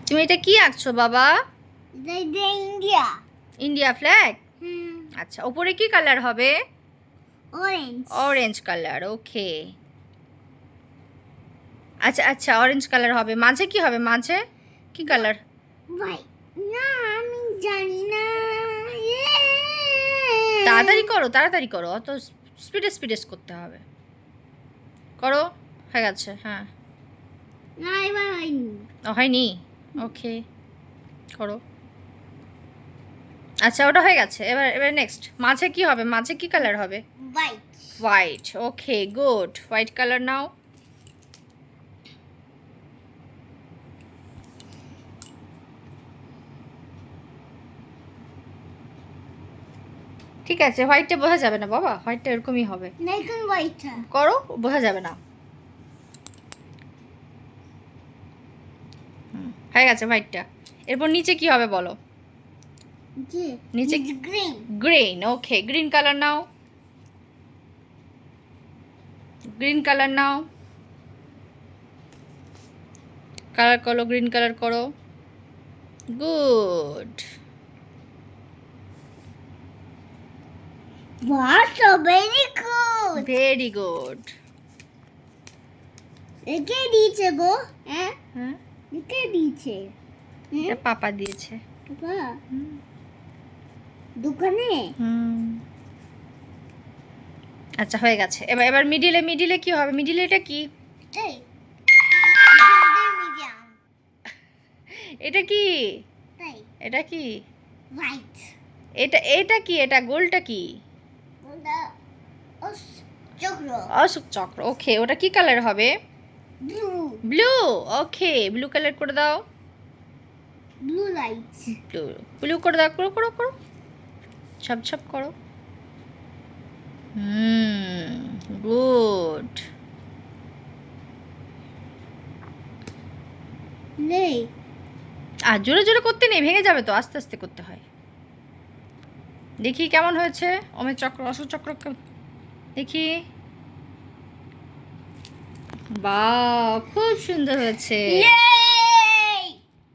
তুমি এটা কি আঁকছো বাবা? ইন্ডিয়া। India flag. হুম। আচ্ছা, উপরে কি কালার হবে? অরেঞ্জ। Orange colour. ওকে। আচ্ছা আচ্ছা, অরেঞ্জ কালার হবে। মাঝে কি হবে? মাঝে কি কালার? হোয়াইট। না, আমি জানি না। তাড়াতাড়ি করো, তাড়াতাড়ি করো, অত স্পিডে স্পিডে করতে হবে। করো। হয়ে গেছে, হ্যাঁ। না, এবার হয়নি। ও, হয়নি? ওকে, করো। আচ্ছা, ওটা হয়ে গেছে। এবার এবার নেক্সট। মাঝে কি হবে? মাঝে কি কালার হবে? হোয়াইট। হোয়াইট। ওকে, গুড। হোয়াইট কালার নাও। ঠিক আছে, হোয়াইটটা বোঝা যাবে না বাবা, হোয়াইটটা এরকমই হবে। দেখুন হোয়াইটটা। করো, বোঝা যাবে না। হয়ে গেছে হোয়াইটটা। এরপর নিচে কি হবে বলো? নিচে গ্রিন। গ্রিন। ওকে, গ্রিন কালার নাও। গ্রিন কালার নাও। কালার করো, গ্রিন কালার করো। গুড। বাহ, so very good. Very good. একে দিয়েছে গো। হ্যাঁ, হ্যাঁ, একে দিয়েছে। এটা পাপা দিয়েছে। বাহ, দোকানে। আচ্ছা, হয়ে গেছে। এবার এবার মিডিলে, মিডিলে কি হবে? মিডিলে এটা কি? এই মিডিয়াম। এটা কি? তাই এটা কি? হোয়াইট। এটা এটা কি? এটা গোলটা কি? ওটা চক্র। অশোক চক্র। ওকে, ওটা কি কালার হবে? ব্লু। ব্লু। ওকে, ব্লু কালার করে দাও। Blue light. ব্লু। ব্লু করে দাও। করো করো করো, ছপ ছপ করো। গুড। নেই। আর জোরে জোরে করতে নেই, ভেঙে যাবে তো, আস্তে আস্তে করতে হয়। দেখি কেমন হয়েছে অমের চক্র, অশোক চক্র। দেখি। বাহ, খুব সুন্দর হয়েছে।